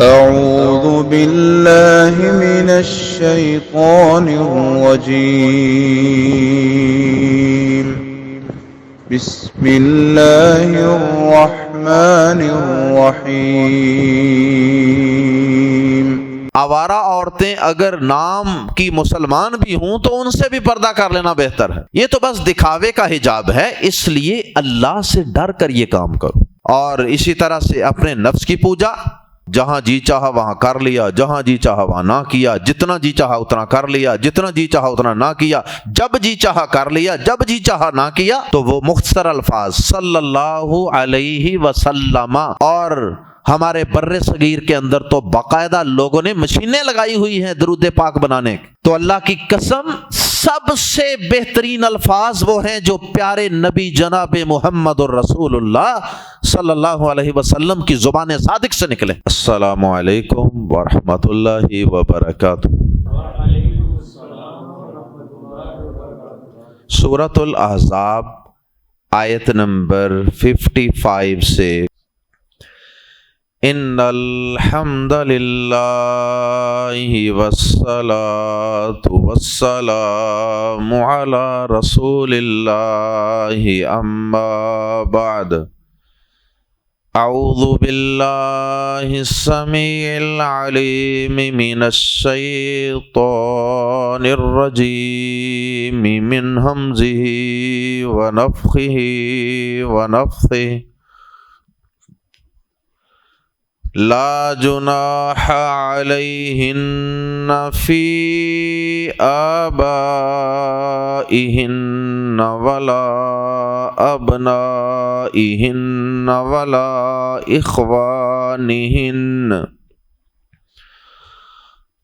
أعوذ بالله من الشيطان الرجيم. بسم الله الرحمن الرحيم. آوارہ عورتیں اگر نام کی مسلمان بھی ہوں تو ان سے بھی پردہ کر لینا بہتر ہے. یہ تو بس دکھاوے کا حجاب ہے، اس لیے اللہ سے ڈر کر یہ کام کرو. اور اسی طرح سے اپنے نفس کی پوجا، جہاں جی چاہا وہاں کر لیا، جہاں جی چاہا وہاں نہ کیا، جتنا جی چاہا اتنا کر لیا، جتنا جی چاہا اتنا نہ کیا، جب جی چاہا کر لیا، جب جی چاہا نہ کیا. تو وہ مختصر الفاظ صلی اللہ علیہ وسلم. اور ہمارے بر صغیر کے اندر تو باقاعدہ لوگوں نے مشینیں لگائی ہوئی ہیں درود پاک بنانے. تو اللہ کی قسم سب سے بہترین الفاظ وہ ہیں جو پیارے نبی جناب محمد الرسول اللہ صلی اللہ علیہ وسلم کی زبان صادق سے نکلے. السلام علیکم ورحمۃ اللہ وبرکاتہ. سورۃ الاحزاب آیت نمبر 55 سے ان الحمد للہ والصلاة والسلام علی رسول اللہ اما بعد. اعوذ باللہ السمیع العلیم من الشیطان الرجیم من ہمزہ ونفخہ ونفثہ. لا جناح علیہن فی آبائہن ولا ابنائہن ولا اخوانہن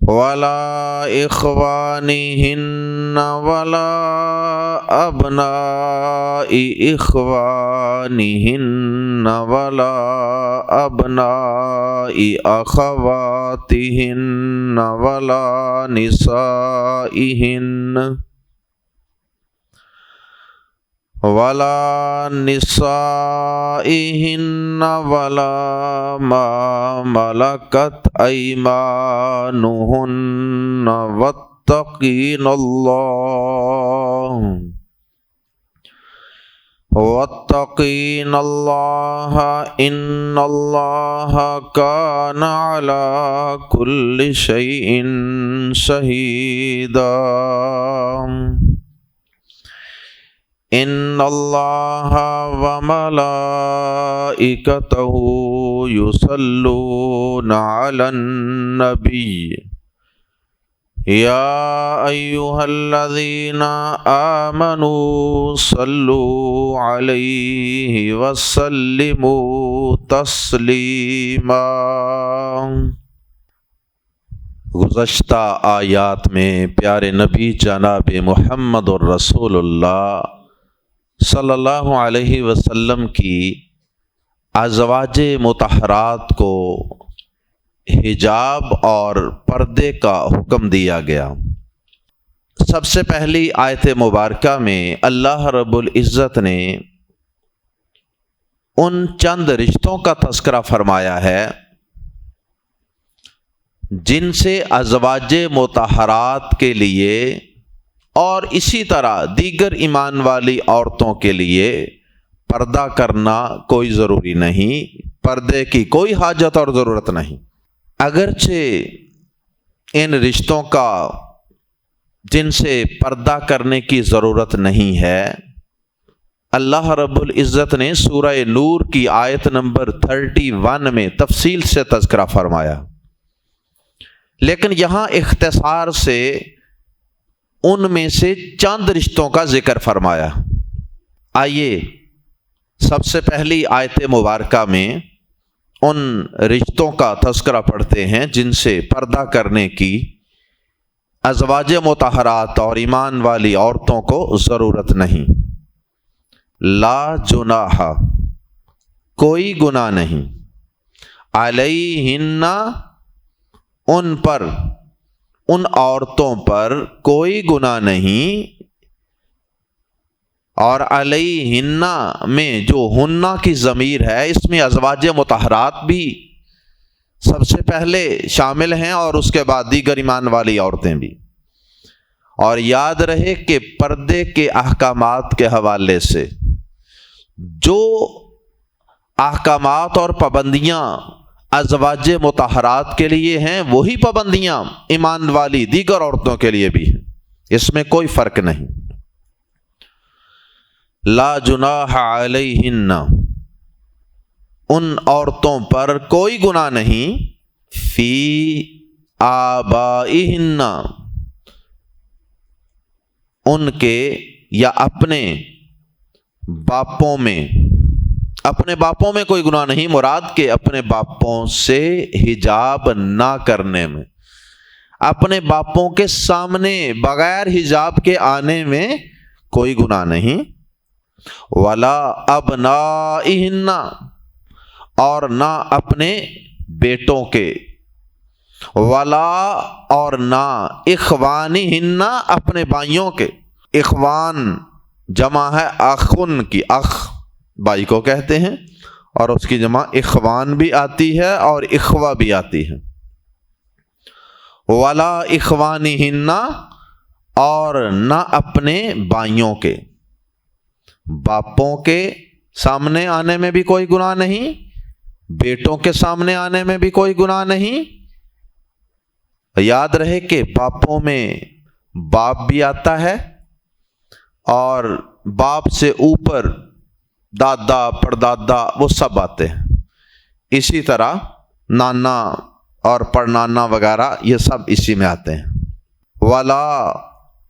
ولا ابناء اخوانہن ولا ابناء اخواتہن ولا نسائہن ولا ما ملکت ایمانہن واتقین اللہ ان اللہ کان علی کل شیء شہیدا. ان اللہ وملائکتہ یصلون علی النبی یا ایہا الذین آمنوا صلوا علیہ وسلموا تسلیما. گزشتہ آیات میں پیارے نبی جناب محمد الرسول اللہ صلی اللہ علیہ وسلم کی ازواج مطہرات کو حجاب اور پردے کا حکم دیا گیا. سب سے پہلی آیت مبارکہ میں اللہ رب العزت نے ان چند رشتوں کا تذکرہ فرمایا ہے جن سے ازواج مطہرات کے لیے اور اسی طرح دیگر ایمان والی عورتوں کے لیے پردہ کرنا کوئی ضروری نہیں، پردے کی کوئی حاجت اور ضرورت نہیں. اگرچہ ان رشتوں کا جن سے پردہ کرنے کی ضرورت نہیں ہے، اللہ رب العزت نے سورہ نور کی آیت نمبر 31 میں تفصیل سے تذکرہ فرمایا، لیکن یہاں اختصار سے ان میں سے چند رشتوں کا ذکر فرمایا. آئیے سب سے پہلی آیت مبارکہ میں ان رشتوں کا تذکرہ پڑھتے ہیں جن سے پردہ کرنے کی ازواج مطہرات اور ایمان والی عورتوں کو ضرورت نہیں. لا جناح کوئی گناہ نہیں، علیہن ان پر، ان عورتوں پر کوئی گناہ نہیں. اور علیہن میں جو ہنہ کی ضمیر ہے اس میں ازواج مطہرات بھی سب سے پہلے شامل ہیں اور اس کے بعد دیگر ایمان والی عورتیں بھی۔ اور یاد رہے کہ پردے کے احکامات کے حوالے سے جو احکامات اور پابندیاں ازواج مطہرات کے لیے ہیں وہی پابندیاں ایمان والی دیگر عورتوں کے لیے بھی ہیں، اس میں کوئی فرق نہیں۔ لا جناح علیہن، ان عورتوں پر کوئی گناہ نہیں، فی آبائہن، ان کے یا اپنے باپوں میں، اپنے باپوں میں کوئی گناہ نہیں، مراد کہ اپنے باپوں سے حجاب نہ کرنے میں، اپنے باپوں کے سامنے بغیر حجاب کے آنے میں کوئی گناہ نہیں۔ ولا ابنائہن، اور نہ اپنے بیٹوں کے، ولا اور نہ اخوانہن، اپنے بھائیوں کے۔ اخوان جمع ہے اخن کی، اخ بھائی کو کہتے ہیں، اور اس کی جمع اخوان بھی آتی ہے اور اخوہ بھی آتی ہے۔ ولا اخوانہن، اور نہ اپنے بھائیوں کے، باپوں کے سامنے آنے میں بھی کوئی گناہ نہیں، بیٹوں کے سامنے آنے میں بھی کوئی گناہ نہیں۔ یاد رہے کہ باپوں میں باپ بھی آتا ہے اور باپ سے اوپر دادا پردادا وہ سب آتے ہیں، اسی طرح نانا اور پڑنانا وغیرہ یہ سب اسی میں آتے ہیں۔ ولا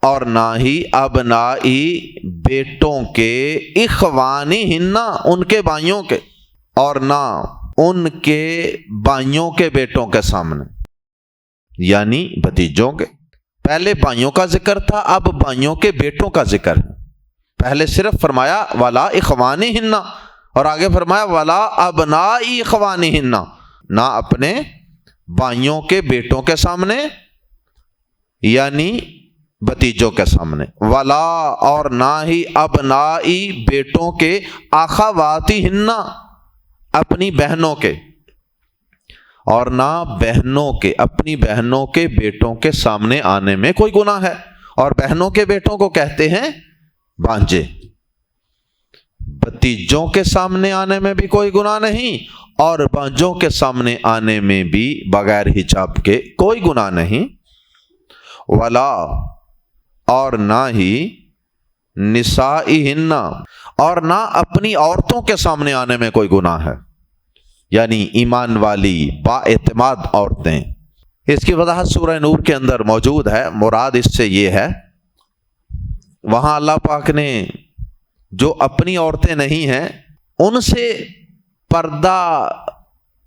اور نہ ہی ابنائی، بیٹوں کے، اخوانہن، ان کے بھائیوں کے، اور نہ ان کے بھائیوں کے بیٹوں کے سامنے، یعنی بھتیجوں کے۔ پہلے بھائیوں کا ذکر تھا، اب بھائیوں کے بیٹوں کا ذکر ہے۔ پہلے صرف فرمایا ولا اخوانہن، اور آگے فرمایا ولا ابنائی اخوانہن، نہ اپنے بھائیوں کے بیٹوں کے سامنے یعنی بھتیجوں کے سامنے، ولا اور نہ ہی ابنائی، بیٹوں کے، اخواتہن، اپنی بہنوں کے، اور نہ بہنوں کے، اپنی بہنوں کے بیٹوں کے سامنے آنے میں کوئی گناہ ہے۔ اور بہنوں کے بیٹوں کو کہتے ہیں بھانجے۔ بھتیجوں کے سامنے آنے میں بھی کوئی گناہ نہیں، اور بھانجوں کے سامنے آنے میں بھی بغیر حجاب کے کوئی گناہ نہیں۔ ولا اور نہ ہی نسائہن، اور نہ اپنی عورتوں کے سامنے آنے میں کوئی گناہ ہے، یعنی ایمان والی با اعتماد عورتیں۔ اس کی وضاحت سورہ نور کے اندر موجود ہے۔ مراد اس سے یہ ہے، وہاں اللہ پاک نے جو اپنی عورتیں نہیں ہیں ان سے پردہ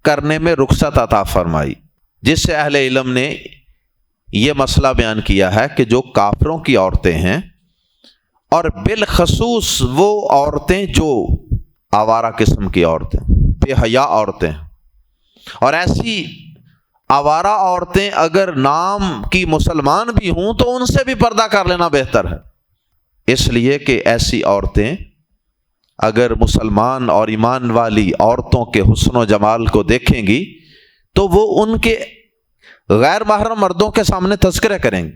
کرنے میں رخصت عطا فرمائی، جس سے اہل علم نے یہ مسئلہ بیان کیا ہے کہ جو کافروں کی عورتیں ہیں، اور بالخصوص وہ عورتیں جو آوارہ قسم کی عورتیں، بے حیا عورتیں، اور ایسی آوارہ عورتیں اگر نام کی مسلمان بھی ہوں تو ان سے بھی پردہ کر لینا بہتر ہے، اس لیے کہ ایسی عورتیں اگر مسلمان اور ایمان والی عورتوں کے حسن و جمال کو دیکھیں گی تو وہ ان کے غیر محرم مردوں کے سامنے تذکرہ کریں گی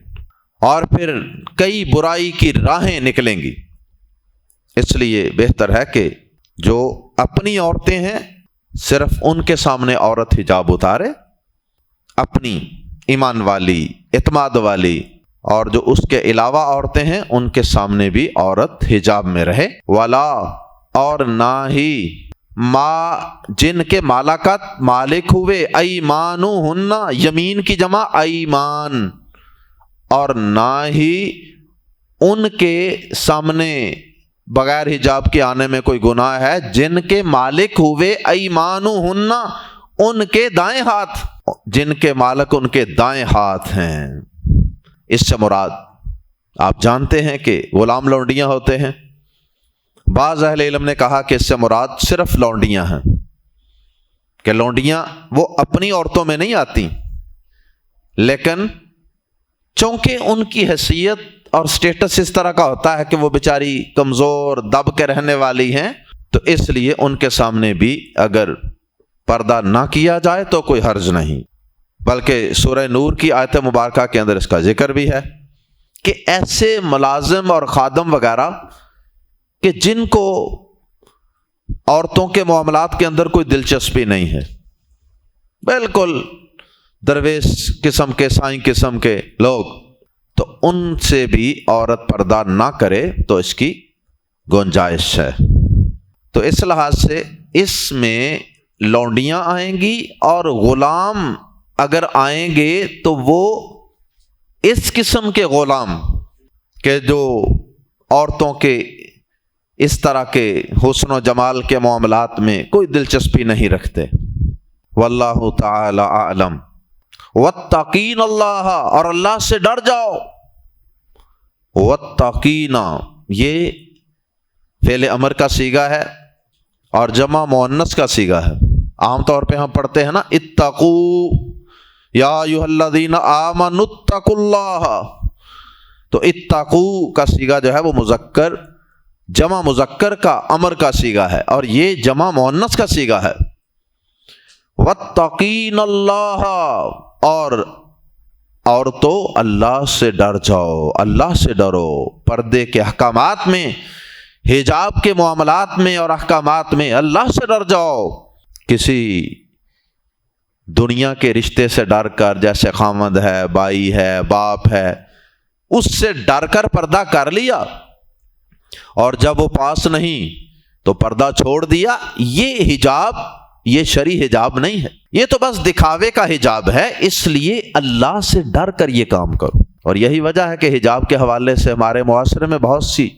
اور پھر کئی برائی کی راہیں نکلیں گی۔ اس لیے بہتر ہے کہ جو اپنی عورتیں ہیں صرف ان کے سامنے عورت حجاب اتارے، اپنی ایمان والی، اعتماد والی، اور جو اس کے علاوہ عورتیں ہیں ان کے سامنے بھی عورت حجاب میں رہے۔ ولا اور نہ ہی ما جن کے مالکت مالک ہوئے، ایمانہن، یمین کی جمع ایمان، اور نہ ہی ان کے سامنے بغیر حجاب کے آنے میں کوئی گناہ ہے جن کے مالک ہوئے ایمانہن، ان کے دائیں ہاتھ، جن کے مالک ان کے دائیں ہاتھ ہیں۔ اس سے مراد آپ جانتے ہیں کہ غلام لونڈیاں ہوتے ہیں، بعض اہل علم نے کہا کہ اس سے مراد صرف لونڈیاں ہیں، کہ لونڈیاں وہ اپنی عورتوں میں نہیں آتی، لیکن چونکہ ان کی حیثیت اور سٹیٹس اس طرح کا ہوتا ہے کہ وہ بیچاری کمزور دب کے رہنے والی ہیں، تو اس لیے ان کے سامنے بھی اگر پردہ نہ کیا جائے تو کوئی حرج نہیں، بلکہ سورہ نور کی آیت مبارکہ کے اندر اس کا ذکر بھی ہے کہ ایسے ملازم اور خادم وغیرہ کہ جن کو عورتوں کے معاملات کے اندر کوئی دلچسپی نہیں ہے، بالکل درویش قسم کے، سائیں قسم کے لوگ، تو ان سے بھی عورت پردہ نہ کرے تو اس کی گنجائش ہے۔ تو اس لحاظ سے اس میں لونڈیاں آئیں گی اور غلام اگر آئیں گے تو وہ اس قسم کے غلام کہ جو عورتوں کے اس طرح کے حسن و جمال کے معاملات میں کوئی دلچسپی نہیں رکھتے۔ واللہ تعالی اعلم۔ واتقین اللہ، اور اللہ سے ڈر جاؤ۔ واتقین یہ فعل امر کا صیغہ ہے اور جمع مؤنث کا صیغہ ہے۔ عام طور پہ ہم پڑھتے ہیں نا اتقو یا ایھا الذین آمنوا اتقوا اللہ، تو اتقو کا صیغہ جو ہے وہ مذکر، جمع مذکر کا امر کا صیغہ ہے، اور یہ جمع مؤنث کا صیغہ ہے۔ واتقین اللہ، اور عورتوں اللہ سے ڈر جاؤ، اللہ سے ڈرو، پردے کے احکامات میں، حجاب کے معاملات میں اور احکامات میں اللہ سے ڈر جاؤ۔ کسی دنیا کے رشتے سے ڈر کر، جیسے خامند ہے، بھائی ہے، باپ ہے، اس سے ڈر کر پردہ کر لیا اور جب وہ پاس نہیں تو پردہ چھوڑ دیا، یہ حجاب، یہ شرعی حجاب نہیں ہے، یہ تو بس دکھاوے کا حجاب ہے۔ اس لیے اللہ سے ڈر کر یہ کام کرو۔ اور یہی وجہ ہے کہ حجاب کے حوالے سے ہمارے معاشرے میں بہت سی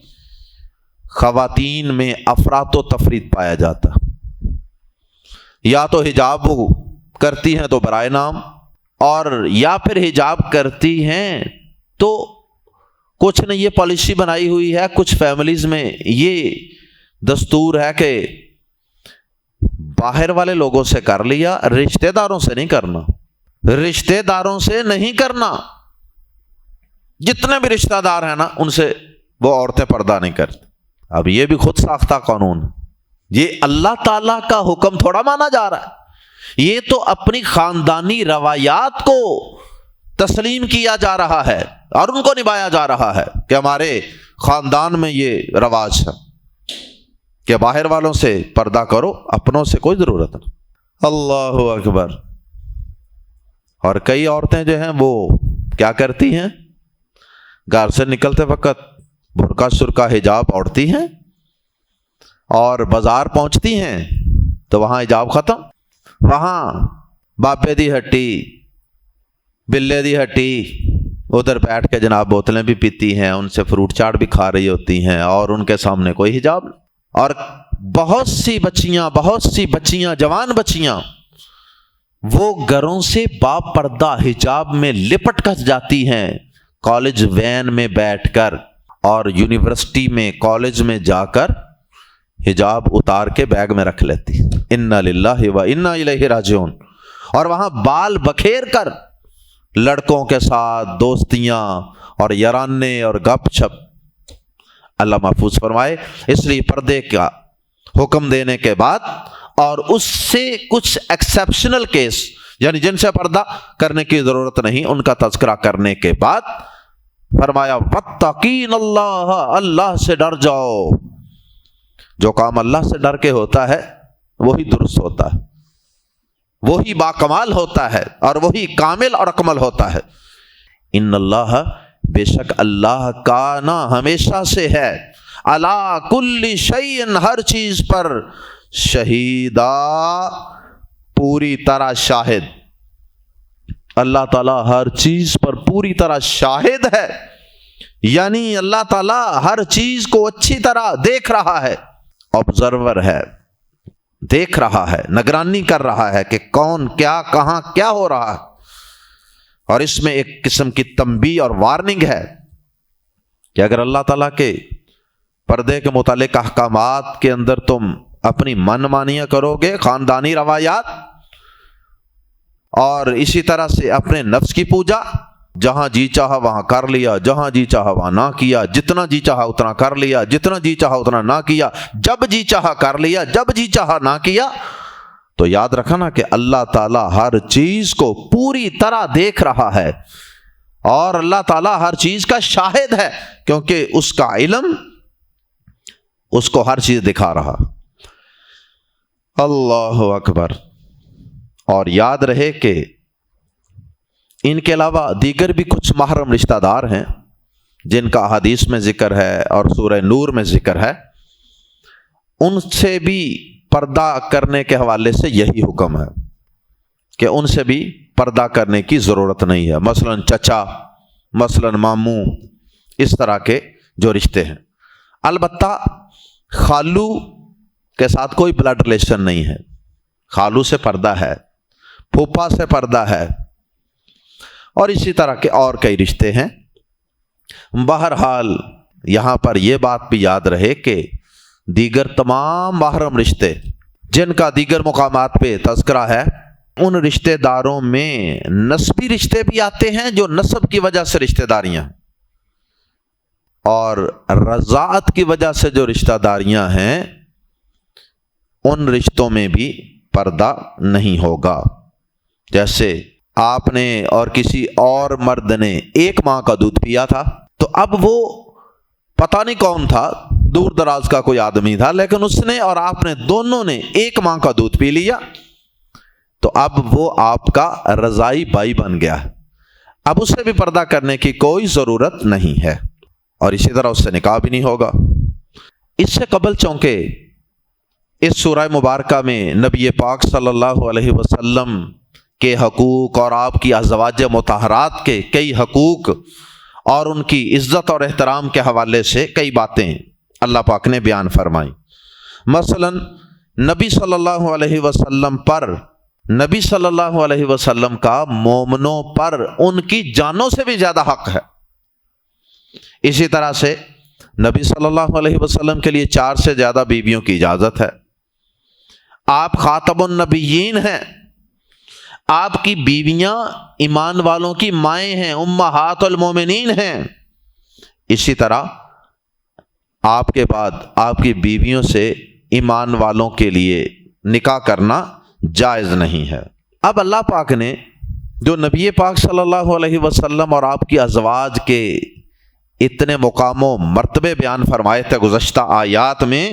خواتین میں افراط و تفریط پایا جاتا، یا تو حجاب وہ کرتی ہیں تو برائے نام، اور یا پھر حجاب کرتی ہیں تو کچھ نے یہ پالیسی بنائی ہوئی ہے، کچھ فیملیز میں یہ دستور ہے کہ باہر والے لوگوں سے کر لیا، رشتہ داروں سے نہیں کرنا، رشتہ داروں سے نہیں کرنا، جتنے بھی رشتہ دار ہیں نا ان سے وہ عورتیں پردہ نہیں کرتی۔ اب یہ بھی خود ساختہ قانون، یہ اللہ تعالیٰ کا حکم تھوڑا مانا جا رہا ہے، یہ تو اپنی خاندانی روایات کو تسلیم کیا جا رہا ہے اور ان کو نبھایا جا رہا ہے کہ ہمارے خاندان میں یہ رواج ہے کہ باہر والوں سے پردہ کرو، اپنوں سے کوئی ضرورت نہیں۔ اللہ اکبر۔ اور کئی عورتیں جو ہیں وہ کیا کرتی ہیں، گھر سے نکلتے وقت برقع سرقہ حجاب اوڑھتی ہیں اور بازار پہنچتی ہیں تو وہاں حجاب ختم، وہاں باپے دی ہٹی، بلے دی ہٹی، ادھر بیٹھ کے جناب بوتلیں بھی پیتی ہیں، ان سے فروٹ چاٹ بھی کھا رہی ہوتی ہیں اور ان کے سامنے کوئی حجاب نہیں۔ اور بہت سی بچیاں جوان بچیاں وہ گھروں سے با پردہ حجاب میں لپٹ کر جاتی ہیں، کالج وین میں بیٹھ کر اور یونیورسٹی میں، کالج میں جا کر حجاب اتار کے بیگ میں رکھ لیتی، انا للہ و انا الیہ راجعون، اور وہاں بال بکھیر کر لڑکوں کے ساتھ دوستیاں اور یارانے اور گپ شپ۔ اللہ محفوظ فرمائے۔ اس لیے پردے کا حکم دینے کے بعد اور اس سے کچھ ایکسیپشنل کیس، یعنی جن سے پردہ کرنے کی ضرورت نہیں، ان کا تذکرہ کرنے کے بعد فرمایا واتقین اللہ، اللہ سے ڈر جاؤ۔ جو کام اللہ سے ڈر کے ہوتا ہے وہی درست ہوتا ہے، وہی باکمال ہوتا ہے اور وہی کامل اور اکمل ہوتا ہے۔ ان اللہ، بے شک اللہ کان ہمیشہ سے ہے، علی کل شیء، ہر چیز پر، شہیدا، پوری طرح شاہد۔ اللہ تعالیٰ ہر چیز پر پوری طرح شاہد ہے، یعنی اللہ تعالیٰ ہر چیز کو اچھی طرح دیکھ رہا ہے، آبزرور ہے، دیکھ رہا ہے، نگرانی کر رہا ہے کہ کون کیا کہاں کیا ہو رہا ہے۔ اور اس میں ایک قسم کی تنبیہ اور وارننگ ہے کہ اگر اللہ تعالیٰ کے پردے کے متعلق احکامات کے اندر تم اپنی من مانیاں کرو گے، خاندانی روایات، اور اسی طرح سے اپنے نفس کی پوجا، جہاں جی چاہا وہاں کر لیا، جہاں جی چاہا وہاں نہ کیا، جتنا جی چاہا اتنا کر لیا، جتنا جی چاہا اتنا نہ کیا، جب جی چاہا کر لیا، جب جی چاہا نہ کیا، تو یاد رکھنا کہ اللہ تعالیٰ ہر چیز کو پوری طرح دیکھ رہا ہے اور اللہ تعالیٰ ہر چیز کا شاہد ہے، کیونکہ اس کا علم اس کو ہر چیز دکھا رہا۔ اللہ اکبر۔ اور یاد رہے کہ ان کے علاوہ دیگر بھی کچھ محرم رشتہ دار ہیں جن کا حدیث میں ذکر ہے اور سورہ نور میں ذکر ہے، ان سے بھی پردہ کرنے کے حوالے سے یہی حکم ہے کہ ان سے بھی پردہ کرنے کی ضرورت نہیں ہے، مثلا چچا، مثلا ماموں، اس طرح کے جو رشتے ہیں۔ البتہ خالو کے ساتھ کوئی بلڈ ریلیشن نہیں ہے، خالو سے پردہ ہے، پھوپھا سے پردہ ہے، اور اسی طرح کے اور کئی رشتے ہیں۔ بہرحال یہاں پر یہ بات بھی یاد رہے کہ دیگر تمام محرم رشتے جن کا دیگر مقامات پہ تذکرہ ہے، ان رشتہ داروں میں نسبی رشتے بھی آتے ہیں جو نسب کی وجہ سے رشتہ داریاں، اور رضاعت کی وجہ سے جو رشتہ داریاں ہیں ان رشتوں میں بھی پردہ نہیں ہوگا۔ جیسے آپ نے اور کسی اور مرد نے ایک ماں کا دودھ پیا تھا، تو اب وہ پتہ نہیں کون تھا، دور دراز کا کوئی آدمی تھا، لیکن اس نے اور آپ نے دونوں نے ایک ماں کا دودھ پی لیا، تو اب وہ آپ کا رضائی بھائی بن گیا، اب اس سے بھی پردہ کرنے کی کوئی ضرورت نہیں ہے، اور اسی طرح اس سے نکاح بھی نہیں ہوگا۔ اس سے قبل چونکہ اس سورہ مبارکہ میں نبی پاک صلی اللہ علیہ وسلم کے حقوق اور آپ کی ازواج مطہرات کے کئی حقوق اور ان کی عزت اور احترام کے حوالے سے کئی باتیں اللہ پاک نے بیان فرمائیں۔ مثلا نبی صلی اللہ علیہ وسلم کا مومنوں پر ان کی جانوں سے بھی زیادہ حق ہے۔ اسی طرح سے نبی صلی اللہ علیہ وسلم کے لیے 4 سے زیادہ بیویوں کی اجازت ہے۔ آپ خاتم النبیین ہیں، آپ کی بیویاں ایمان والوں کی مائیں ہیں، امہات المومنین ہیں۔ اسی طرح آپ کے بعد آپ کی بیویوں سے ایمان والوں کے لیے نکاح کرنا جائز نہیں ہے۔ اب اللہ پاک نے جو نبی پاک صلی اللہ علیہ وسلم اور آپ کی ازواج کے اتنے مقام و مرتبے بیان فرمائے تھے گزشتہ آیات میں،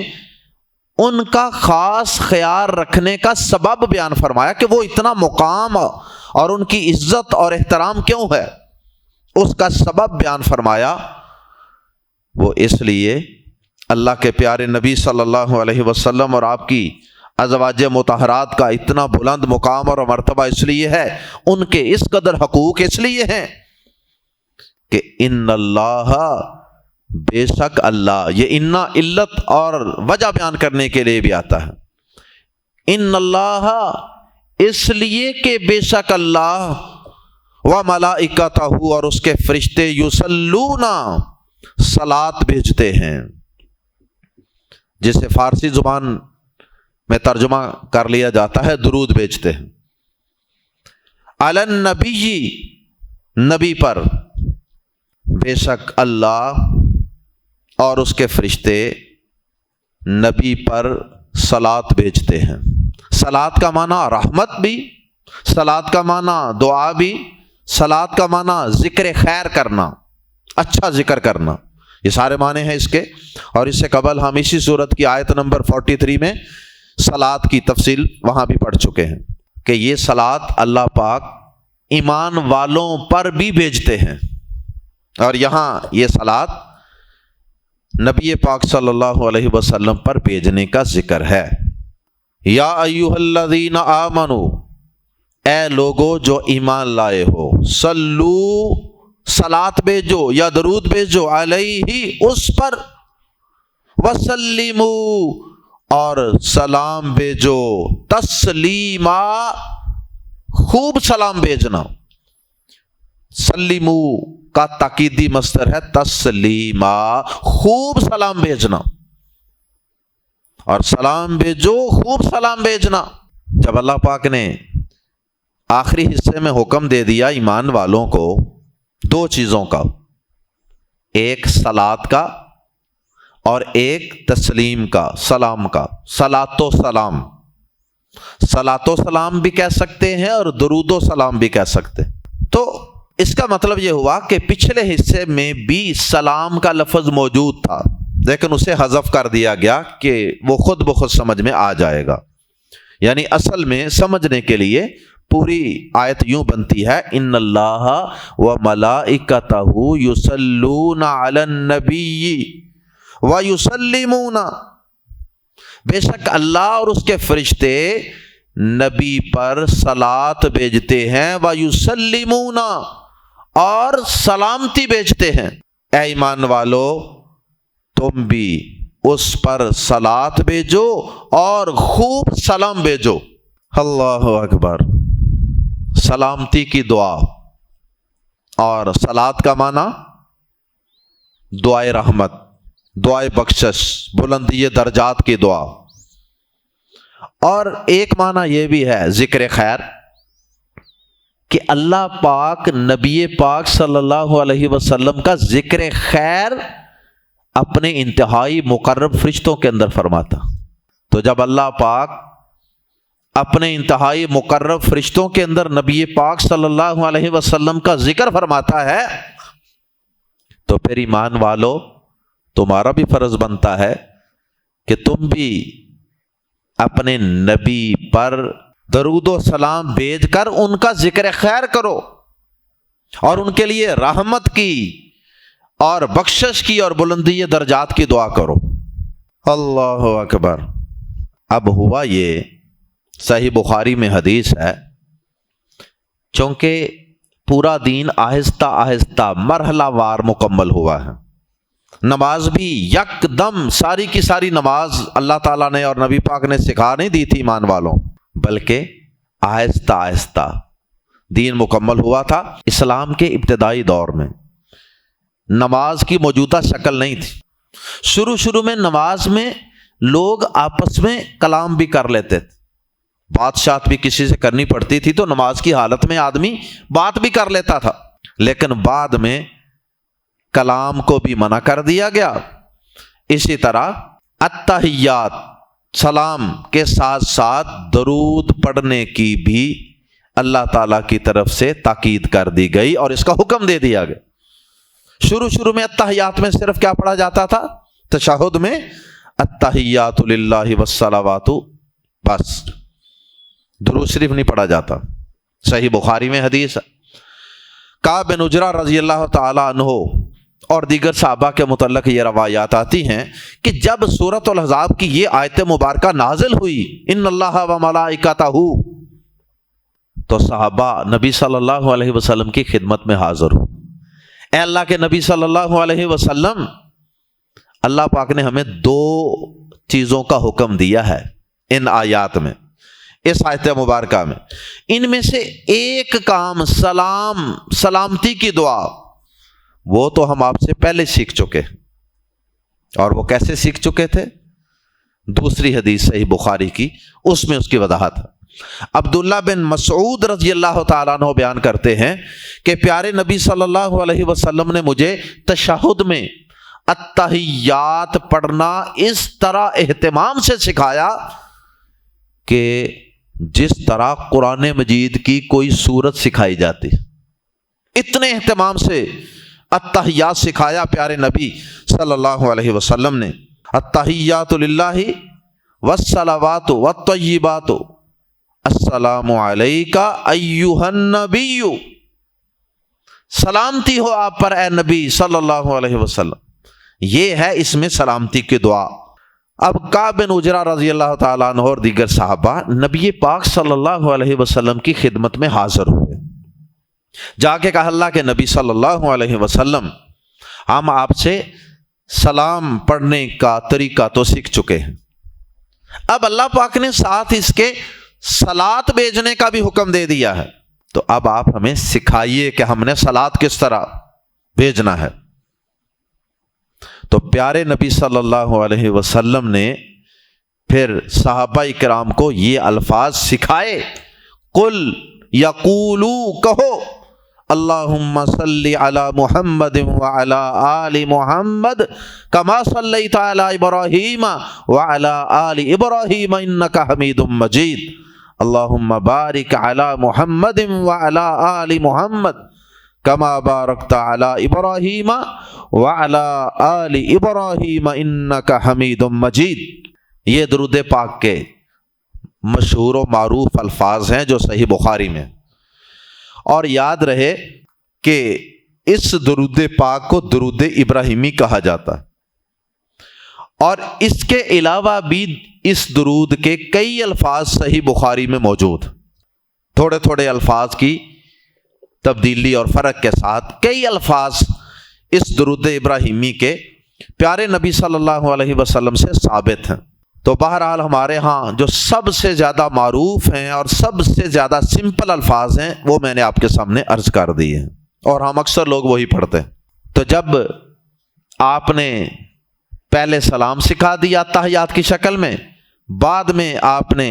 ان کا خاص خیال رکھنے کا سبب بیان فرمایا کہ وہ اتنا مقام اور ان کی عزت اور احترام کیوں ہے، اس کا سبب بیان فرمایا۔ وہ اس لیے اللہ کے پیارے نبی صلی اللہ علیہ وسلم اور آپ کی ازواج مطہرات کا اتنا بلند مقام اور مرتبہ اس لیے ہے، ان کے اس قدر حقوق اس لیے ہیں کہ ان اللہ، بے شک اللہ، یہ انا علت اور وجہ بیان کرنے کے لیے بھی آتا ہے۔ ان اللہ، اس لیے کہ بے شک اللہ، وملائکتہ، اور اس کے فرشتے، یصلون، صلاۃ بھیجتے ہیں، جسے فارسی زبان میں ترجمہ کر لیا جاتا ہے درود بھیجتے ہیں، علی النبی، نبی پر، بے شک اللہ اور اس کے فرشتے نبی پر صلاۃ بھیجتے ہیں۔ صلاۃ کا معنی رحمت بھی، صلاۃ کا معنی دعا بھی، صلاۃ کا معنی ذکر خیر کرنا، اچھا ذکر کرنا، یہ سارے معنی ہیں اس کے۔ اور اس سے قبل ہم اسی سورت کی آیت نمبر 43 میں صلاۃ کی تفصیل وہاں بھی پڑھ چکے ہیں کہ یہ صلاۃ اللہ پاک ایمان والوں پر بھی بھیجتے ہیں، اور یہاں یہ صلاۃ نبی پاک صلی اللہ علیہ وسلم پر بھیجنے کا ذکر ہے۔ یا ایھا الذین آمنوا، اے لوگو جو ایمان لائے ہو، صلو، صلاۃ بھیجو یا درود بھیجو، علیہ، اس پر، وسلموا، اور سلام بھیجو، تسلیما، خوب سلام بھیجنا۔ سلمو کا تاکیدی مصدر ہے تسلیما، خوب سلام بھیجنا، اور سلام بھیجو، خوب سلام بھیجنا۔ جب اللہ پاک نے آخری حصے میں حکم دے دیا ایمان والوں کو 2 چیزوں کا، ایک صلاۃ کا اور ایک تسلیم کا، سلام کا، صلاۃ و سلام، صلاۃ و سلام بھی کہہ سکتے ہیں اور درود و سلام بھی کہہ سکتے ہیں۔ تو اس کا مطلب یہ ہوا کہ پچھلے حصے میں بھی سلام کا لفظ موجود تھا، لیکن اسے حذف کر دیا گیا کہ وہ خود بخود سمجھ میں آ جائے گا۔ یعنی اصل میں سمجھنے کے لیے پوری آیت یوں بنتی ہے، ان اللہ و ملائکتہ یصلون علی النبی و یسلمون، بے شک اللہ اور اس کے فرشتے نبی پر صلات بھیجتے ہیں، و یسلمون، اور سلامتی بھیجتے ہیں۔ اے ایمان والو تم بھی اس پر صلات بھیجو اور خوب سلام بھیجو۔ اللہ اکبر۔ سلامتی کی دعا، اور صلات کا معنی دعائے رحمت، دعائے بخشش، بلندی درجات کی دعا۔ اور ایک معنی یہ بھی ہے ذکر خیر، کہ اللہ پاک نبی پاک صلی اللہ علیہ وسلم کا ذکر خیر اپنے انتہائی مقرب فرشتوں کے اندر فرماتا۔ تو جب اللہ پاک اپنے انتہائی مقرب فرشتوں کے اندر نبی پاک صلی اللہ علیہ وسلم کا ذکر فرماتا ہے، تو پھر ایمان والو تمہارا بھی فرض بنتا ہے کہ تم بھی اپنے نبی پر درود و سلام بھیج کر ان کا ذکر خیر کرو، اور ان کے لیے رحمت کی اور بخشش کی اور بلندی درجات کی دعا کرو۔ اللہ اکبر۔ اب ہوا یہ، صحیح بخاری میں حدیث ہے، چونکہ پورا دین آہستہ آہستہ مرحلہ وار مکمل ہوا ہے، نماز بھی یک دم ساری کی ساری نماز اللہ تعالیٰ نے اور نبی پاک نے سکھا نہیں دی تھی ایمان والوں، بلکہ آہستہ آہستہ دین مکمل ہوا تھا۔ اسلام کے ابتدائی دور میں نماز کی موجودہ شکل نہیں تھی۔ شروع میں نماز میں لوگ آپس میں کلام بھی کر لیتے تھے، بات بھی کسی سے کرنی پڑتی تھی تو نماز کی حالت میں آدمی بات بھی کر لیتا تھا، لیکن بعد میں کلام کو بھی منع کر دیا گیا۔ اسی طرح التحیات، سلام کے ساتھ ساتھ درود پڑھنے کی بھی اللہ تعالیٰ کی طرف سے تاکید کر دی گئی اور اس کا حکم دے دیا گیا۔ شروع میں التحیات میں صرف کیا پڑھا جاتا تھا؟ تشہد میں التحیات للہ والصلوات، بس درود شریف نہیں پڑھا جاتا۔ صحیح بخاری میں حدیث ہے، کعب بن عجرہ رضی اللہ تعالی عنہ اور دیگر صحابہ کے متعلق یہ روایات آتی ہیں کہ جب سورۃ الاحزاب کی یہ آیت مبارکہ نازل ہوئی، ان اللہ و ملائکتہ، تو صحابہ نبی صلی اللہ علیہ وسلم کی خدمت میں حاضر ہو۔ اے اللہ کے نبی صلی اللہ علیہ وسلم، اللہ پاک نے ہمیں دو چیزوں کا حکم دیا ہے ان آیات میں، اس آیت مبارکہ میں۔ ان میں سے ایک کام سلامتی کی دعا، وہ تو ہم آپ سے پہلے سیکھ چکے، اور وہ کیسے سیکھ چکے تھے؟ دوسری حدیث صحیح بخاری کی، اس میں اس کی وضاحت ہے۔ عبداللہ بن مسعود رضی اللہ تعالیٰ عنہ بیان کرتے ہیں کہ پیارے نبی صلی اللہ علیہ وسلم نے مجھے تشہد میں التحیات پڑھنا اس طرح اہتمام سے سکھایا کہ جس طرح قرآن مجید کی کوئی سورت سکھائی جاتی، اتنے اہتمام سے التحیات سکھایا پیارے نبی صلی اللہ علیہ وسلم نے۔ التحیات للہ والصلوات والطیبات، السلام علیکہ ایہا النبی، سلامتی ہو آپ پر اے نبی صلی اللہ علیہ وسلم۔ یہ ہے اس میں سلامتی کی دعا۔ اب کعب بن عجرہ رضی اللہ تعالیٰ عنہ اور دیگر صحابہ نبی پاک صلی اللہ علیہ وسلم کی خدمت میں حاضر ہوئے، جا کے کہا اللہ کے نبی صلی اللہ علیہ وسلم، ہم آپ سے سلام پڑھنے کا طریقہ تو سیکھ چکے ہیں، اب اللہ پاک نے ساتھ اس کے صلات بھیجنے کا بھی حکم دے دیا ہے، تو اب آپ ہمیں سکھائیے کہ ہم نے صلات کس طرح بھیجنا ہے۔ تو پیارے نبی صلی اللہ علیہ وسلم نے پھر صحابہ کرام کو یہ الفاظ سکھائے، قل یقولو، کہو اللہم صلی علی محمد وعلی آل محمد کما صلیت علی ابراہیم وعلی آل ابراہیم انک حمید مجید۔ اللہم بارک علی محمد وعلی آل محمد کما بارکت علی ابراہیم وعلی آل ابراہیم انک حمید مجید۔ یہ درود پاک کے مشہور و معروف الفاظ ہیں جو صحیح بخاری میں، اور یاد رہے کہ اس درود پاک کو درود ابراہیمی کہا جاتا ہے، اور اس کے علاوہ بھی اس درود کے کئی الفاظ صحیح بخاری میں موجود، تھوڑے تھوڑے الفاظ کی تبدیلی اور فرق کے ساتھ کئی الفاظ اس درود ابراہیمی کے پیارے نبی صلی اللہ علیہ وسلم سے ثابت ہیں۔ تو بہرحال ہمارے ہاں جو سب سے زیادہ معروف ہیں اور سب سے زیادہ سمپل الفاظ ہیں وہ میں نے آپ کے سامنے عرض کر دی ہیں، اور ہم اکثر لوگ وہی پڑھتے ہیں۔ تو جب آپ نے پہلے سلام سکھا دیا تحیات کی شکل میں، بعد میں آپ نے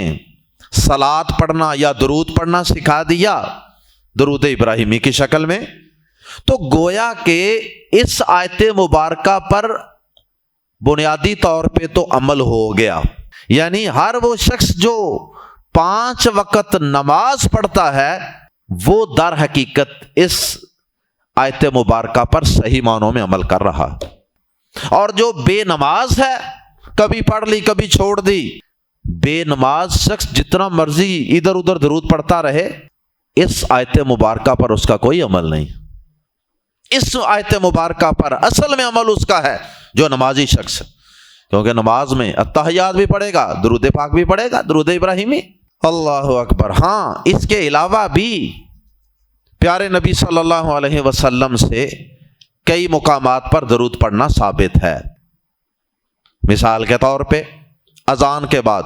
صلاۃ پڑھنا یا درود پڑھنا سکھا دیا درود ابراہیمی کی شکل میں، تو گویا کہ اس آیت مبارکہ پر بنیادی طور پہ تو عمل ہو گیا، یعنی ہر وہ شخص جو 5 وقت نماز پڑھتا ہے وہ در حقیقت اس آیت مبارکہ پر صحیح معنوں میں عمل کر رہا، اور جو بے نماز ہے، کبھی پڑھ لی کبھی چھوڑ دی، بے نماز شخص جتنا مرضی ادھر ادھر درود پڑھتا رہے، اس آیت مبارکہ پر اس کا کوئی عمل نہیں۔ اس آیت مبارکہ پر اصل میں عمل اس کا ہے جو نمازی شخص ہے، کیونکہ نماز میں التحیات بھی پڑھے گا، درود پاک بھی پڑھے گا، درود ابراہیمی۔ اللہ اکبر۔ ہاں، اس کے علاوہ بھی پیارے نبی صلی اللہ علیہ وسلم سے کئی مقامات پر درود پڑھنا ثابت ہے۔ مثال کے طور پہ اذان کے بعد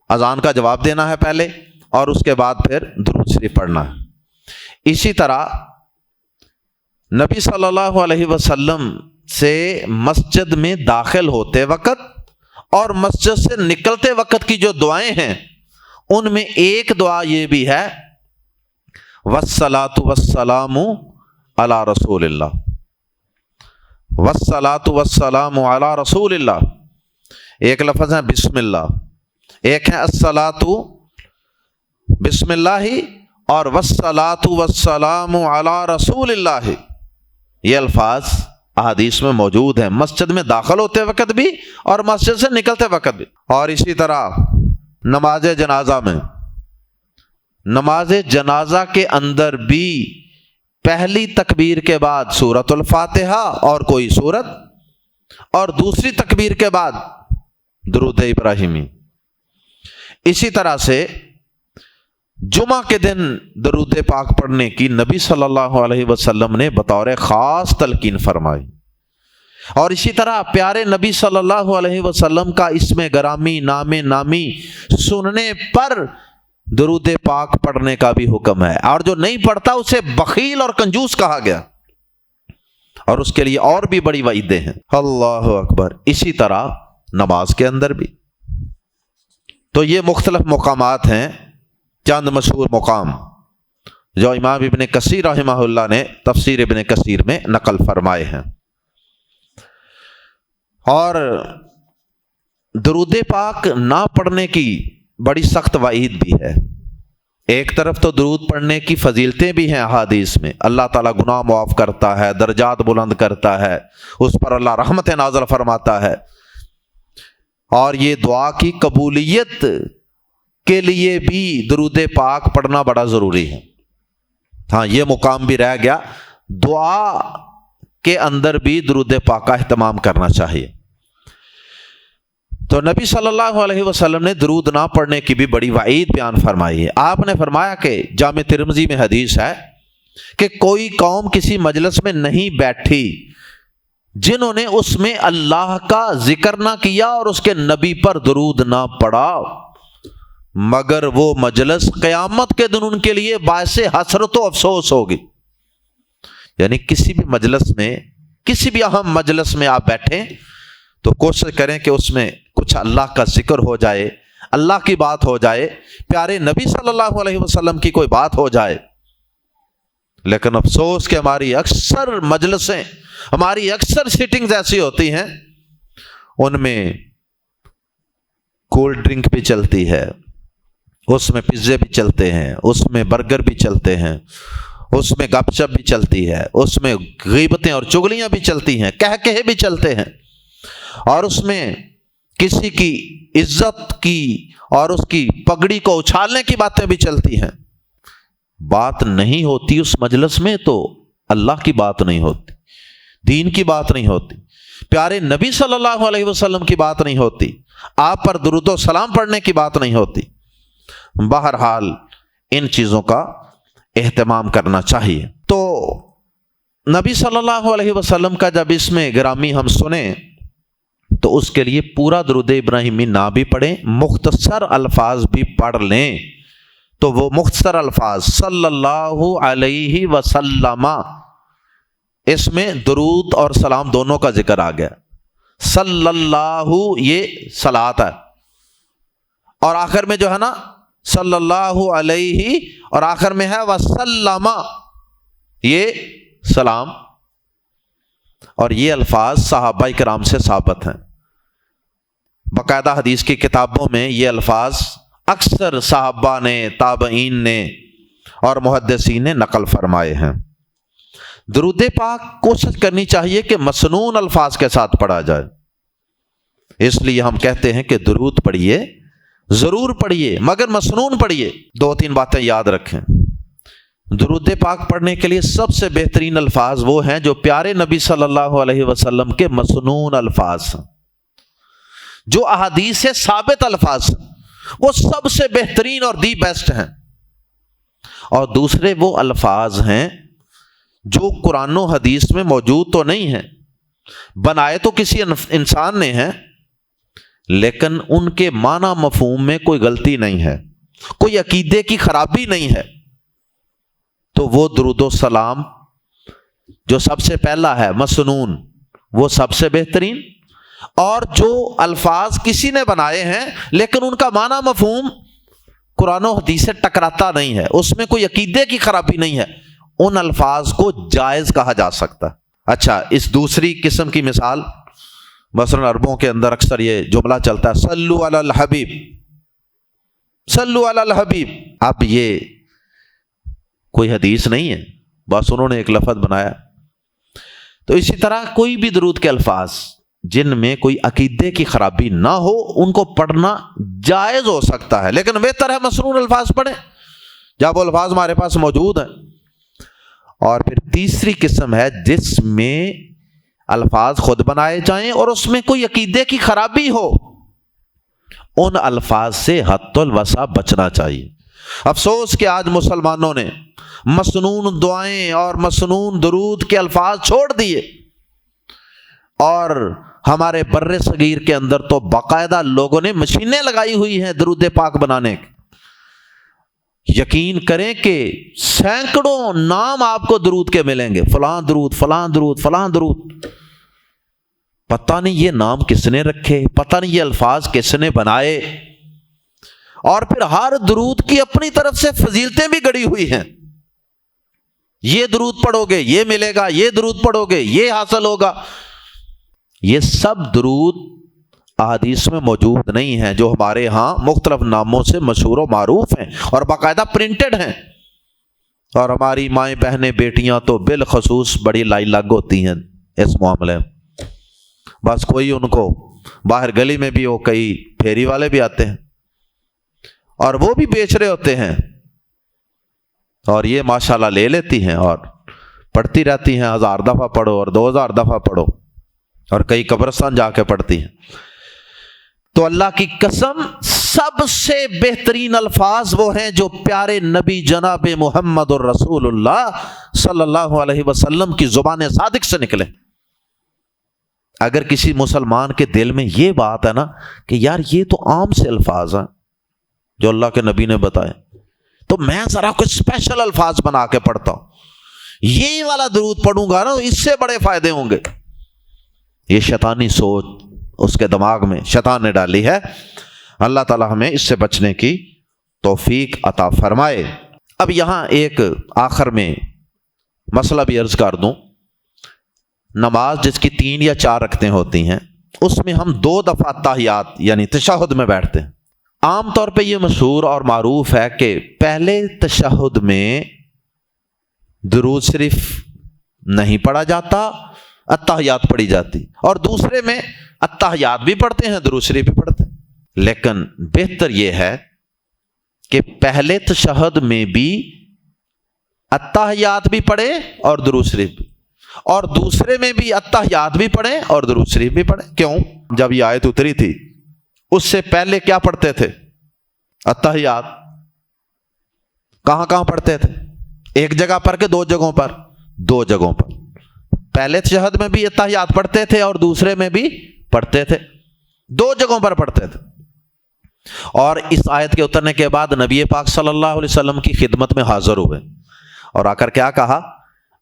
اذان کا جواب دینا ہے پہلے، اور اس کے بعد پھر درود شریف پڑھنا ہے۔ اسی طرح نبی صلی اللہ علیہ وسلم سے مسجد میں داخل ہوتے وقت اور مسجد سے نکلتے وقت کی جو دعائیں ہیں ان میں ایک دعا یہ بھی ہے والصلاۃ والسلام علی رسول اللہ، والصلاۃ والسلام علی رسول اللہ۔ ایک لفظ ہے بسم اللہ، ایک ہے الصلاۃ بسم اللہ، اور والصلاۃ والسلام علی رسول اللہ۔ یہ الفاظ احادیث میں موجود ہیں، مسجد میں داخل ہوتے وقت بھی اور مسجد سے نکلتے وقت بھی۔ اور اسی طرح نماز جنازہ کے اندر بھی پہلی تکبیر کے بعد سورۃ الفاتحہ اور کوئی سورت، اور دوسری تکبیر کے بعد درود ابراہیمی۔ اسی طرح سے جمعہ کے دن درود پاک پڑھنے کی نبی صلی اللہ علیہ وسلم نے بطور خاص تلقین فرمائی، اور اسی طرح پیارے نبی صلی اللہ علیہ وسلم کا اسم گرامی، نام نامی سننے پر درود پاک پڑھنے کا بھی حکم ہے، اور جو نہیں پڑھتا اسے بخیل اور کنجوس کہا گیا، اور اس کے لیے اور بھی بڑی وعیدیں ہیں۔ اللہ اکبر۔ اسی طرح نماز کے اندر بھی۔ تو یہ مختلف مقامات ہیں، چند مشہور مقام جو امام ابن کثیر رحمہ اللہ نے تفسیر ابن کثیر میں نقل فرمائے ہیں۔ اور درود پاک نہ پڑھنے کی بڑی سخت وعید بھی ہے۔ ایک طرف تو درود پڑھنے کی فضیلتیں بھی ہیں احادیث میں، اللہ تعالیٰ گناہ معاف کرتا ہے، درجات بلند کرتا ہے، اس پر اللہ رحمت نازل فرماتا ہے، اور یہ دعا کی قبولیت کے لیے بھی درود پاک پڑھنا بڑا ضروری ہے۔ ہاں، یہ مقام بھی رہ گیا، دعا کے اندر بھی درود پاک کا اہتمام کرنا چاہیے۔ تو نبی صلی اللہ علیہ وسلم نے درود نہ پڑھنے کی بھی بڑی وعید بیان فرمائی ہے۔ آپ نے فرمایا کہ جامع ترمذی میں حدیث ہے کہ کوئی قوم کسی مجلس میں نہیں بیٹھی جنہوں نے اس میں اللہ کا ذکر نہ کیا اور اس کے نبی پر درود نہ پڑھا، مگر وہ مجلس قیامت کے دن ان کے لیے باعث حسرت و افسوس ہوگی۔ یعنی کسی بھی مجلس میں، کسی بھی اہم مجلس میں آپ بیٹھیں تو کوشش کریں کہ اس میں کچھ اللہ کا ذکر ہو جائے، اللہ کی بات ہو جائے، پیارے نبی صلی اللہ علیہ وسلم کی کوئی بات ہو جائے۔ لیکن افسوس کہ ہماری اکثر مجلسیں، ہماری اکثر سیٹنگز ایسی ہوتی ہیں، ان میں کولڈ ڈرنک بھی چلتی ہے، اس میں پزے بھی چلتے ہیں، اس میں برگر بھی چلتے ہیں، اس میں گپ شپ بھی چلتی ہے، اس میں غیبتیں اور چغلیاں بھی چلتی ہیں، کہے بھی چلتے ہیں، اور اس میں کسی کی عزت کی اور اس کی پگڑی کو اچھالنے کی باتیں بھی چلتی ہیں۔ بات نہیں ہوتی اس مجلس میں تو اللہ کی بات نہیں ہوتی، دین کی بات نہیں ہوتی، پیارے نبی صلی اللہ علیہ وسلم کی بات نہیں ہوتی، آپ پر درود و سلام پڑھنے کی بات نہیں ہوتی۔ بہرحال ان چیزوں کا اہتمام کرنا چاہیے۔ تو نبی صلی اللہ علیہ وسلم کا جب اس میں گرامی ہم سنیں تو اس کے لیے پورا درود ابراہیمی نہ بھی پڑھیں، مختصر الفاظ بھی پڑھ لیں، تو وہ مختصر الفاظ صلی اللہ علیہ وسلم، اس میں درود اور سلام دونوں کا ذکر آ گیا۔ صلی اللہ یہ صلاۃ ہے، اور آخر میں جو ہے نا صلی اللہ علیہ اور آخر میں ہے وسلم، یہ سلام، اور یہ الفاظ صحابہ کرام سے ثابت ہیں۔ باقاعدہ حدیث کی کتابوں میں یہ الفاظ اکثر صحابہ نے، تابعین نے اور محدثین نے نقل فرمائے ہیں۔ درود پاک کوشش کرنی چاہیے کہ مسنون الفاظ کے ساتھ پڑھا جائے، اس لیے ہم کہتے ہیں کہ درود پڑھیے، ضرور پڑھیے، مگر مسنون پڑھیے۔ 2-3 باتیں یاد رکھیں۔ درود پاک پڑھنے کے لیے سب سے بہترین الفاظ وہ ہیں جو پیارے نبی صلی اللہ علیہ وسلم کے مسنون الفاظ ہیں، جو احادیث سے ثابت الفاظ ہیں، وہ سب سے بہترین اور دی بیسٹ ہیں۔ اور دوسرے وہ الفاظ ہیں جو قرآن و حدیث میں موجود تو نہیں ہیں، بنائے تو کسی انسان نے ہیں، لیکن ان کے معنی مفہوم میں کوئی غلطی نہیں ہے، کوئی عقیدے کی خرابی نہیں ہے، تو وہ درود و سلام جو سب سے پہلا ہے مسنون، وہ سب سے بہترین۔ اور جو الفاظ کسی نے بنائے ہیں لیکن ان کا معنی مفہوم قرآن و حدیث سے ٹکراتا نہیں ہے، اس میں کوئی عقیدے کی خرابی نہیں ہے، ان الفاظ کو جائز کہا جا سکتا ہے۔ اچھا، اس دوسری قسم کی مثال، مثلا عربوں کے اندر اکثر یہ جملہ چلتا ہے صلو علی الحبیب، صلو علی الحبیب۔ اب یہ کوئی حدیث نہیں ہے، بس انہوں نے ایک لفظ بنایا۔ تو اسی طرح کوئی بھی درود کے الفاظ جن میں کوئی عقیدے کی خرابی نہ ہو ان کو پڑھنا جائز ہو سکتا ہے، لیکن بہتر ہے مسنون الفاظ پڑھیں جب وہ الفاظ ہمارے پاس موجود ہیں۔ اور پھر تیسری قسم ہے جس میں الفاظ خود بنائے جائیں اور اس میں کوئی عقیدے کی خرابی ہو، ان الفاظ سے حد الوسع بچنا چاہیے۔ افسوس کہ آج مسلمانوں نے مسنون دعائیں اور مسنون درود کے الفاظ چھوڑ دیے، اور ہمارے بر صغیر کے اندر تو باقاعدہ لوگوں نے مشینیں لگائی ہوئی ہیں درود پاک بنانے کی۔ یقین کریں کہ سینکڑوں نام آپ کو درود کے ملیں گے، فلاں درود، فلاں درود، فلاں درود۔ پتہ نہیں یہ نام کس نے رکھے، پتہ نہیں یہ الفاظ کس نے بنائے، اور پھر ہر درود کی اپنی طرف سے فضیلتیں بھی گڑی ہوئی ہیں۔ یہ درود پڑھو گے یہ ملے گا، یہ درود پڑھو گے یہ حاصل ہوگا۔ یہ سب درود احادیث میں موجود نہیں ہیں، جو ہمارے ہاں مختلف ناموں سے مشہور و معروف ہیں اور باقاعدہ پرنٹڈ ہیں، اور ہماری مائیں بہنیں بیٹیاں تو بالخصوص بڑی لائی لگ ہوتی ہیں اس معاملے میں۔ بس کوئی ان کو باہر گلی میں بھی وہ کئی پھیری والے بھی آتے ہیں اور وہ بھی بیچ رہے ہوتے ہیں، اور یہ ماشاءاللہ لے لیتی ہیں اور پڑھتی رہتی ہیں، 1000 دفعہ پڑھو اور 2000 دفعہ پڑھو، اور کئی قبرستان جا کے پڑھتی ہیں۔ تو اللہ کی قسم سب سے بہترین الفاظ وہ ہیں جو پیارے نبی جناب محمد الرسول اللہ صلی اللہ علیہ وسلم کی زبان صادق سے نکلے۔ اگر کسی مسلمان کے دل میں یہ بات ہے نا کہ یار یہ تو عام سے الفاظ ہیں جو اللہ کے نبی نے بتائے، تو میں ذرا کچھ اسپیشل الفاظ بنا کے پڑھتا ہوں، یہ والا درود پڑھوں گا نا اس سے بڑے فائدے ہوں گے، یہ شیطانی سوچ اس کے دماغ میں شیطان نے ڈالی ہے۔ اللہ تعالی ہمیں اس سے بچنے کی توفیق عطا فرمائے۔ اب یہاں ایک آخر میں مسئلہ بھی عرض کر دوں، نماز جس کی 3 یا 4 رکعتیں ہوتی ہیں، اس میں ہم 2 دفعہ تحیات یعنی تشہد میں بیٹھتے ہیں۔ عام طور پہ یہ مشہور اور معروف ہے کہ پہلے تشہد میں درود شریف نہیں پڑھا جاتا، التحیات پڑھی جاتی، اور دوسرے میں التحیات بھی پڑھتے ہیں، درود شریف بھی پڑھتے ہیں۔ لیکن بہتر یہ ہے کہ پہلے تشہد میں بھی التحیات بھی پڑھے اور درود شریف بھی، اور دوسرے میں بھی التحیات بھی پڑھیں اور درود شریف بھی پڑھیں۔ کیوں؟ جب یہ آیت اتری تھی اس سے پہلے کیا پڑھتے تھے؟ التحیات۔ کہاں کہاں پڑھتے تھے؟ ایک جگہ پر کہ 2 جگہوں پر؟ 2 جگہوں پر۔ پہلے تشہد میں بھی التحیات پڑھتے تھے اور دوسرے میں بھی پڑھتے تھے، 2 جگہوں پر پڑھتے تھے۔ اور اس آیت کے اترنے کے بعد نبی پاک صلی اللہ علیہ وسلم کی خدمت میں حاضر ہوئے اور آ کر کیا کہا؟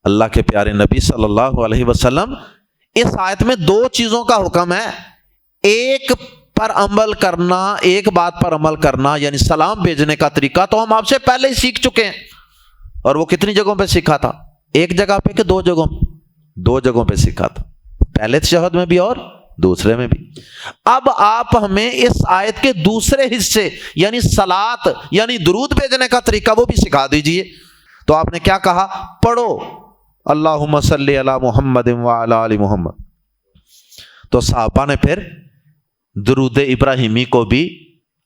اللہ کے پیارے نبی صلی اللہ علیہ وسلم، اس آیت میں 2 چیزوں کا حکم ہے، ایک پر عمل کرنا، ایک بات پر عمل کرنا یعنی سلام بھیجنے کا طریقہ تو ہم آپ سے پہلے ہی سیکھ چکے ہیں۔ اور وہ کتنی جگہوں پہ سیکھا تھا؟ ایک جگہ پہ کہ 2 جگہوں؟ 2 جگہوں پہ سیکھا تھا، پہلے تشہد میں بھی اور دوسرے میں بھی۔ اب آپ ہمیں اس آیت کے دوسرے حصے یعنی صلاۃ یعنی درود بھیجنے کا طریقہ وہ بھی سکھا دیجئے۔ تو آپ نے کیا کہا؟ پڑھو اللہم صلی علی محمد وعلی آل محمد۔ تو صحابہ نے پھر درود ابراہیمی کو بھی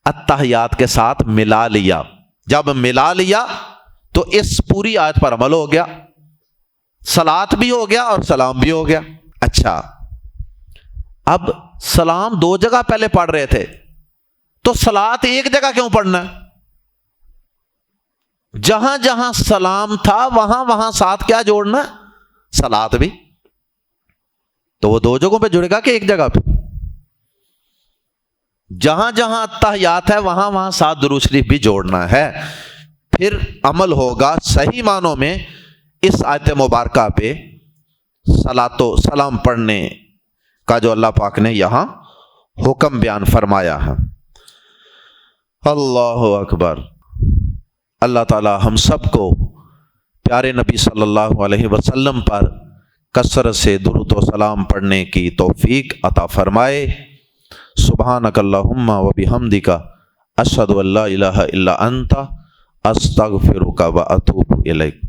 التحیات کے ساتھ ملا لیا۔ جب ملا لیا تو اس پوری آیت پر عمل ہو گیا، صلاۃ بھی ہو گیا اور سلام بھی ہو گیا۔ اچھا، اب سلام 2 جگہ پہلے پڑھ رہے تھے تو صلاۃ ایک جگہ کیوں پڑھنا ہے؟ جہاں جہاں سلام تھا وہاں وہاں ساتھ کیا جوڑنا؟ صلاۃ بھی۔ تو وہ 2 جگہوں پہ جڑے گا کہ ایک جگہ پہ؟ جہاں جہاں التحیات ہے وہاں وہاں ساتھ درود شریف بھی جوڑنا ہے۔ پھر عمل ہوگا صحیح معنوں میں اس آیت مبارکہ پہ صلاۃ و سلام پڑھنے کا جو اللہ پاک نے یہاں حکم بیان فرمایا ہے۔ اللہ اکبر۔ اللہ تعالی ہم سب کو پیارے نبی صلی اللہ علیہ وسلم پر کثرت سے درود و سلام پڑھنے کی توفیق عطا فرمائے۔ سبحانک اللہم و بحمدک اشہد ان لا الہ الا انت استغفرک و اتوب الیک۔